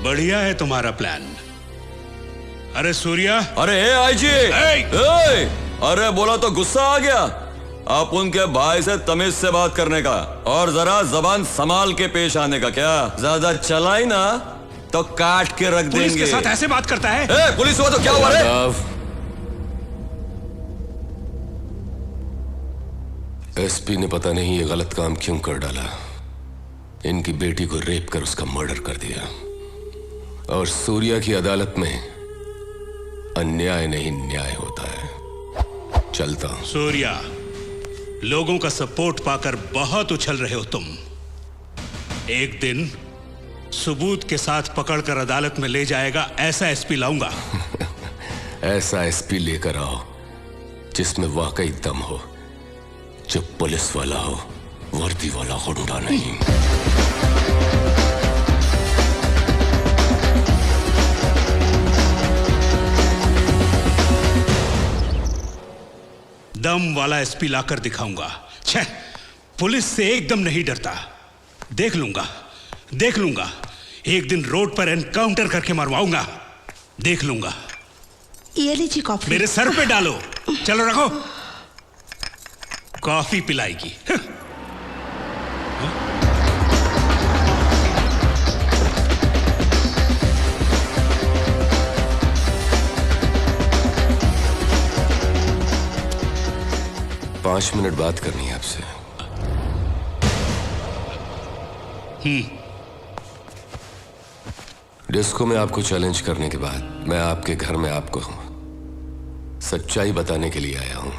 बढ़िया है तुम्हारा प्लान। अरे सूर्या। अरे आईजी, अरे बोला तो गुस्सा आ गया। आप उनके भाई से तमीज से बात करने का और जरा जबान संभाल के पेश आने का। क्या ज्यादा चलाई ना तो काट के रख देंगे। पुलिस के साथ ऐसे बात करता है? पुलिस हुआ तो क्या हुआ रे? एसपी ने पता नहीं ये गलत काम क्यों कर डाला। इनकी बेटी को रेप कर उसका मर्डर कर दिया और सूर्या की अदालत में अन्याय नहीं न्याय होता है। चलता हूं। सूर्या, लोगों का सपोर्ट पाकर बहुत उछल रहे हो तुम। एक दिन सबूत के साथ पकड़कर अदालत में ले जाएगा ऐसा एसपी लाऊंगा। ऐसा एसपी लेकर आओ जिसमें वाकई दम हो, जो पुलिस वाला हो, वर्दी वाला गुंडा नहीं। दम वाला एसपी लाकर दिखाऊंगा। छह, पुलिस से एकदम नहीं डरता। देख लूंगा एक दिन रोड पर एनकाउंटर करके मरवाऊंगा। देख लूंगा। ये लीजिए कॉफी। मेरे सर पे डालो। चलो रखो, कॉफी पिलाएगी। पांच मिनट बात करनी है आपसे। डिस्को में आपको चैलेंज करने के बाद मैं आपके घर में आपको सच्चाई बताने के लिए आया हूं।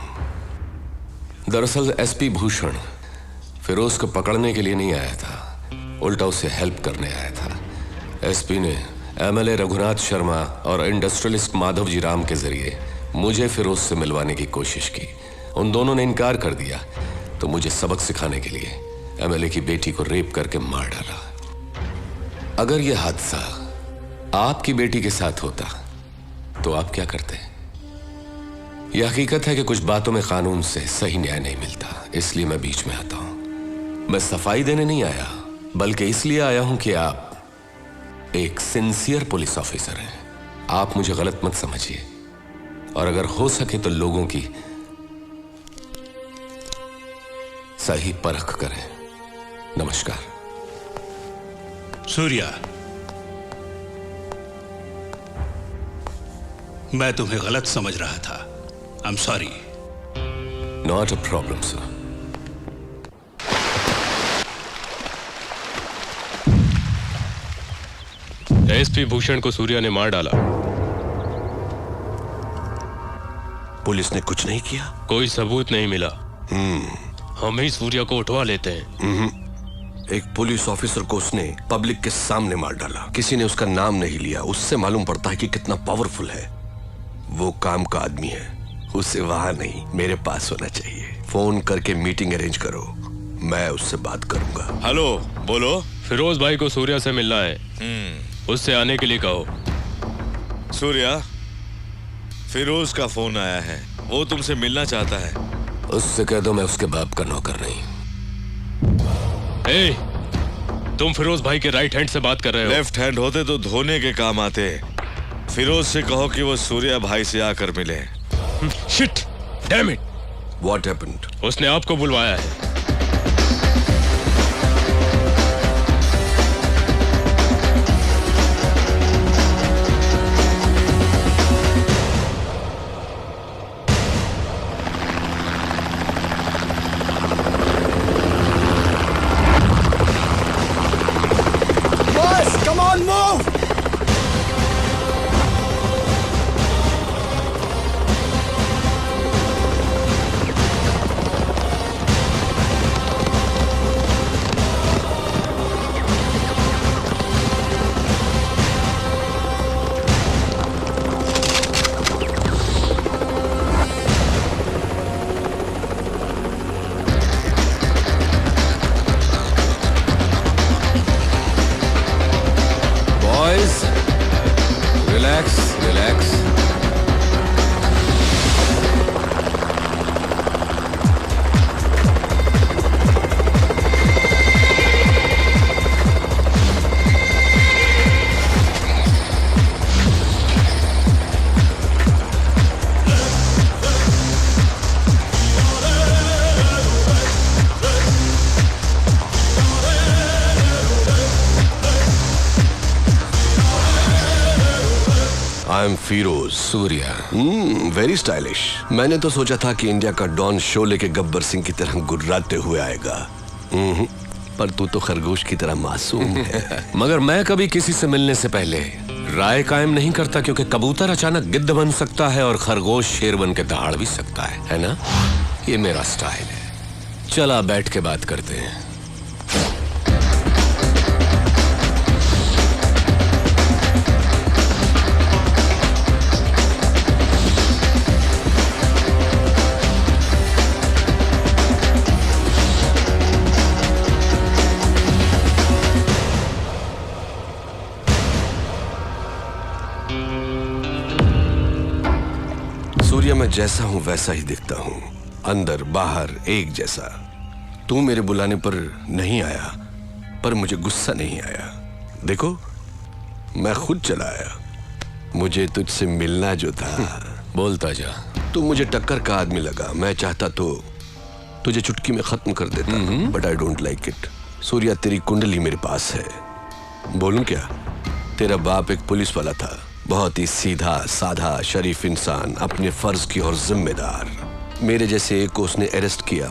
दरअसल एसपी भूषण फिरोज को पकड़ने के लिए नहीं आया था, उल्टा उसे हेल्प करने आया था। एसपी ने एमएलए रघुनाथ शर्मा और इंडस्ट्रियलिस्ट माधव जी राम के जरिए मुझे फिरोज से मिलवाने की कोशिश की। उन दोनों ने इनकार कर दिया तो मुझे सबक सिखाने के लिए एमएलए की बेटी को रेप करके मार डाला। अगर यह हादसा आपकी बेटी के साथ होता तो आप क्या करते? यह हकीकत है कि कुछ बातों में कानून से सही न्याय नहीं मिलता, इसलिए मैं बीच में आता हूं। मैं सफाई देने नहीं आया, बल्कि इसलिए आया हूं कि आप एक सिंसियर पुलिस ऑफिसर हैं। आप मुझे गलत मत समझिए और अगर हो सके तो लोगों की सही परख करें। नमस्कार। सूर्या, मैं तुम्हें गलत समझ रहा था। I am sorry. Not a problem sir. SP Bhushan को सूर्या ने मार डाला। पुलिस ने कुछ नहीं किया? कोई सबूत नहीं मिला। हम ही सूर्या को उठवा लेते हैं। एक पुलिस ऑफिसर को उसने पब्लिक के सामने मार डाला, किसी ने उसका नाम नहीं लिया। उससे मालूम पड़ता है कि कितना पावरफुल है। वो काम का आदमी है, उसे वहां नहीं मेरे पास होना चाहिए। फोन करके मीटिंग अरेंज करो, मैं उससे बात करूंगा। हेलो, बोलो। फिरोज भाई को सूर्या से मिलना है। उससे आने के लिए कहो। सूर्या, फिरोज का फोन आया है, वो तुमसे मिलना चाहता है। उससे कह दो मैं उसके बाप का नौकर नहीं। तुम फिरोज भाई के राइट हैंड से बात कर रहे हो। लेफ्ट हैंड होते तो धोने के काम आते। फिरोज से कहो कि वो सूर्या भाई से आकर मिले। Shit, damn it. What happened? उसने आपको बुलवाया है। I am Firoz. Surya. Very stylish. मैंने तो सोचा था कि इंडिया का डॉन शोले के गब्बर सिंह की तरह गुर्राते हुए आएगा, पर तू तो खरगोश की तरह मासूम है। मगर मैं कभी किसी से मिलने से पहले राय कायम नहीं करता, क्योंकि कबूतर अचानक गिद्ध बन सकता है और खरगोश शेर बन के दहाड़ भी सकता है ना? ये मेरा स्टाइल है। चला बैठ के बात करते हैं। सूर्या, मैं जैसा हूं वैसा ही दिखता हूं, अंदर बाहर एक जैसा। तू मेरे बुलाने पर नहीं आया, पर मुझे गुस्सा नहीं आया। देखो, मैं खुद चला आया। मुझे तुझसे मिलना जो था। बोलता जा। तू मुझे टक्कर का आदमी लगा। मैं चाहता तो तुझे चुटकी में खत्म कर देता, but I don't like it. Surya, तेरी कुंडली मेरे पास है। बोलूं क्या? तेरा बाप एक पुलिस वाला था, बहुत ही सीधा साधा शरीफ इंसान, अपने फर्ज की और जिम्मेदार। मेरे जैसे एक को उसने अरेस्ट किया,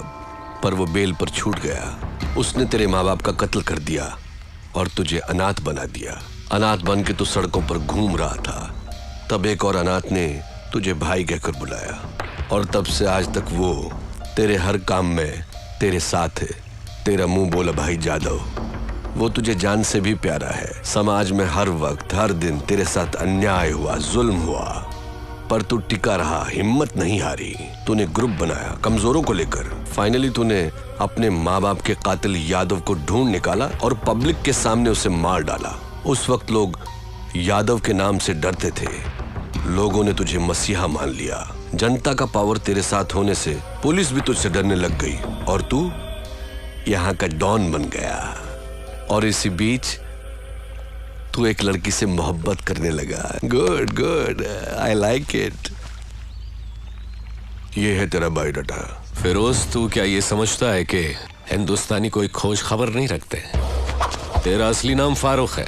पर वो बेल पर छूट गया। उसने तेरे माँ बाप का कत्ल कर दिया और तुझे अनाथ बना दिया। अनाथ बन के तू सड़कों पर घूम रहा था। तब एक और अनाथ ने तुझे भाई कहकर बुलाया, और तब से आज तक वो तेरे हर काम में तेरे साथ है। तेरा मुंह बोला भाई जादव, वो तुझे जान से भी प्यारा है। समाज में हर वक्त हर दिन तेरे साथ अन्याय हुआ, जुल्म हुआ, पर तू टिका रहा, हिम्मत नहीं हारी। तूने ग्रुप बनाया कमजोरों को लेकर। फाइनली तूने अपने माँ बाप के कातिल यादव को ढूंढ निकाला और पब्लिक के सामने उसे मार डाला। उस वक्त लोग यादव के नाम से डरते थे। लोगों ने तुझे मसीहा मान लिया। जनता का पावर तेरे साथ होने से पुलिस भी तुझसे डरने लग गई, और तू यहाँ का डॉन बन गया। और इसी बीच तू एक लड़की से मोहब्बत करने लगा। Good good, I like it. ये है तेरा बायोडाटा। फिरोज, तू क्या ये समझता है कि हिंदुस्तानी कोई खोज खबर नहीं रखते? तेरा असली नाम फारूक है।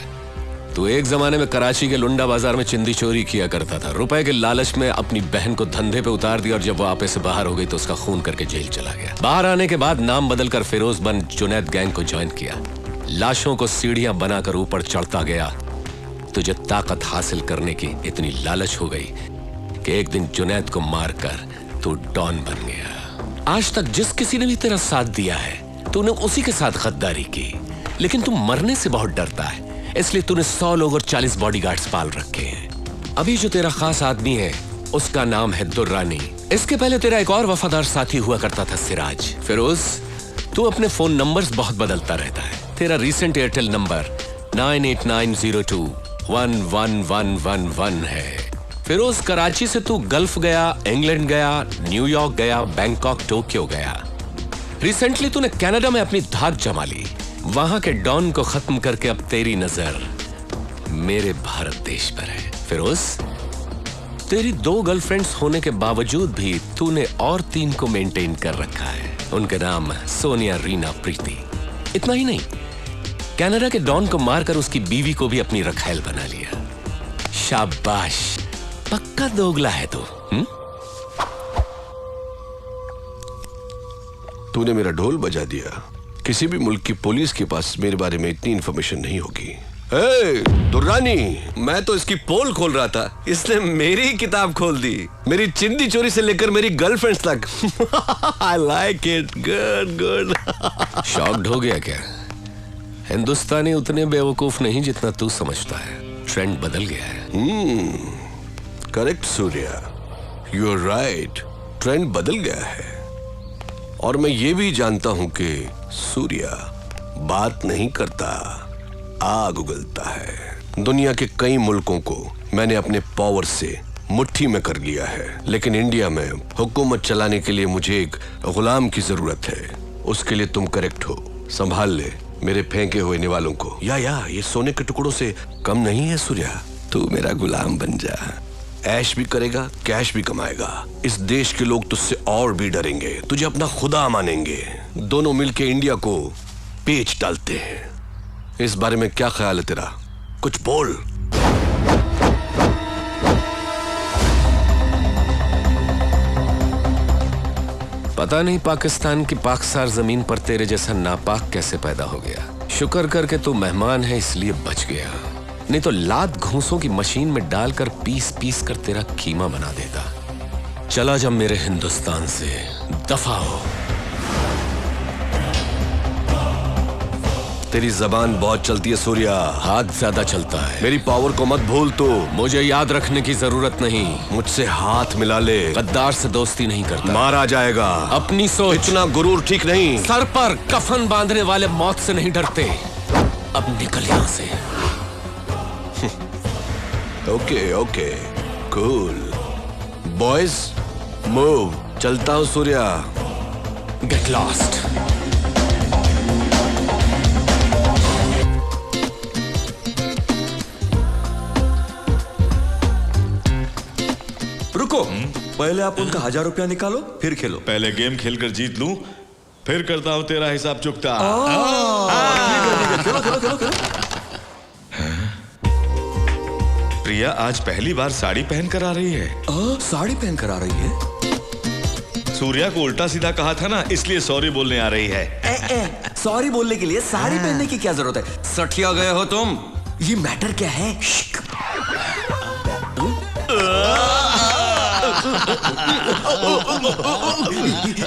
तू एक जमाने में कराची के लुंडा बाजार में चिंदी चोरी किया करता था। रुपए के लालच में अपनी बहन को धंधे पे उतार दिया, और जब वो आपे से बाहर हो गई तो उसका खून करके जेल चला गया। बाहर आने के बाद नाम बदलकर फिरोज बन जुनैद गैंग को ज्वाइन किया। लाशों को सीढ़ियां बनाकर ऊपर चढ़ता गया। तुझे ताकत हासिल करने की इतनी लालच हो गई कि एक दिन जुनैद को मारकर तू डॉन बन गया। आज तक जिस किसी ने भी तेरा साथ दिया है, तूने उसी के साथ गद्दारी की। लेकिन तू मरने से बहुत डरता है, इसलिए तूने 100 लोग और 40 बॉडीगार्ड्स पाल रखे हैं। अभी जो तेरा खास आदमी है, उसका नाम है दुर्रानी। इसके पहले तेरा एक और वफादार साथी हुआ करता था, सिराज। फिरोज, तू अपने फोन नंबर्स बहुत बदलता रहता है। तेरा रीसेंट एयरटेल नंबर 9890211111 है। फिरोज, कराची से तू गल्फ गया, इंग्लैंड गया, न्यूयॉर्क गया, बैंकॉक, टोक्यो गया। रिसेंटली तूने कनाडा में अपनी धाक जमा ली। वहां के डॉन को खत्म करके अब तेरी नजर मेरे भारत देश पर है। फिरोज, तेरी 2 गर्लफ्रेंड्स होने के बावजूद भी तूने और 3 को मेंटेन कर रखा है। उनके नाम सोनिया, रीना, प्रीति। इतना ही नहीं, कनाडा के डॉन को मारकर उसकी बीवी को भी अपनी रखैल बना लिया। शाबाश, पक्का दोगला है तू। तूने मेरा ढोल बजा दिया। किसी भी मुल्क की पुलिस के पास मेरे बारे में इतनी इंफॉर्मेशन नहीं होगी। दुर्रानी, मैं तो इसकी पोल खोल रहा था, इसने मेरी किताब खोल दी। मेरी चिंदी चोरी से लेकर मेरी गर्लफ्रेंड्स तक। I like it, good good. Shocked हो गया क्या? हिंदुस्तानी उतने बेवकूफ नहीं जितना तू समझता है। ट्रेंड बदल गया है। Correct Surya, you are right. Trend बदल गया है, और मैं ये भी जानता हूं कि सूर्या बात नहीं करता, आग उगलता है। दुनिया के कई मुल्कों को मैंने अपने पावर से मुट्ठी में कर लिया है, लेकिन इंडिया में हुकूमत चलाने के लिए मुझे एक गुलाम की जरूरत है। उसके लिए तुम करेक्ट हो। संभाल ले मेरे फेंके हुए निवालों को। या ये सोने के टुकड़ों से कम नहीं है सूर्या। तू मेरा गुलाम बन जा। ऐश भी करेगा, कैश भी कमाएगा। इस देश के लोग तुझसे और भी डरेंगे, तुझे अपना खुदा मानेंगे। दोनों मिलके इंडिया को पेच डालते हैं। इस बारे में क्या ख्याल है तेरा? कुछ बोल। पता नहीं पाकिस्तान की पाकसार जमीन पर तेरे जैसा नापाक कैसे पैदा हो गया। शुक्र करके तू मेहमान है इसलिए बच गया, नहीं तो लात घूंसों की मशीन में डालकर पीस पीस कर तेरा कीमा बना देता। चला जा मेरे हिंदुस्तान से, दफा हो। तेरी जबान बहुत चलती है सूर्या, हाथ ज्यादा चलता है। मेरी पावर को मत भूल तू। मुझे याद रखने की जरूरत नहीं। मुझसे हाथ मिला ले, गद्दार से दोस्ती नहीं करता। मारा जाएगा। अपनी सोच। इतना गुरूर ठीक नहीं। सर पर कफन बांधने वाले मौत से नहीं डरते। अब निकल यहां से। Okay okay cool boys, move. चलता हूं सूर्या। Get lost. रुको, पहले आप उनका 1000 रुपया निकालो फिर खेलो। पहले गेम खेलकर जीत लूं, फिर करता हूं तेरा हिसाब चुकता। खेलो खेलो खेलो खेलो। प्रिया आज पहली बार साड़ी पहन कर आ रही है। साड़ी पहन कर आ रही है। सूर्या को उल्टा सीधा कहा था ना, इसलिए सॉरी बोलने आ रही है। सॉरी बोलने के लिए साड़ी पहनने की क्या जरूरत है? सठिया गए हो तुम। ये मैटर क्या है?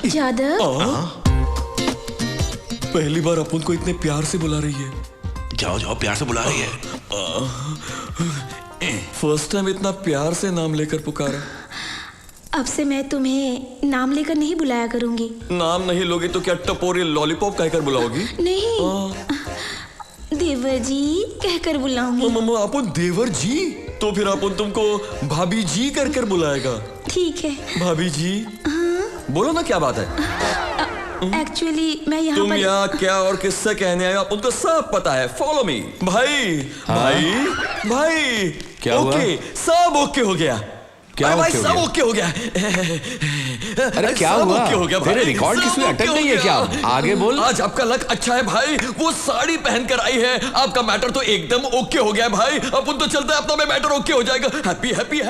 जादव, पहली बार अपन को इतने प्यार से बुला रही है। जाओ जाओ, प्यार से बुला रही है। फर्स्ट टाइम इतना प्यार से नाम लेकर पुकारा। अब से मैं तुम्हें नाम लेकर नहीं बुलाया करूंगी। नाम नहीं लोगी तो क्या टपोरी लॉलीपॉप कहकर बुलाओगी? नहीं, देवर जी कहकर बुलाऊंगी। अपन देवर जी? तो फिर अपन तुमको भाभी जी कर कर बुलाएगा। ठीक है। भाभी जी। बोलो ना क्या बात है। एक्चुअली मैं यहाँ तुम पर यहाँ क्या और किससे कहने आए हो अपन को सब पता है। Follow me. भाई भाई भाई क्या हुआ? ओके, सब ओके हो गया। क्या अरे भाई ओके हो सब गया? ओके हो गया। अरे क्या सब हुआ? ओके हो गया भाई। तेरे रिकॉर्ड की सब सुई अटक ओके गई हो है गया। क्या? आगे बोल। आज आपका लक अच्छा है भाई, वो साड़ी पहन कर आई है। आपका मैटर तो एकदम ओके हो गया है भाई। अपन तो चलता है, अपना मैटर ओके हो जाएगा। हैप्पी हैप्पी है।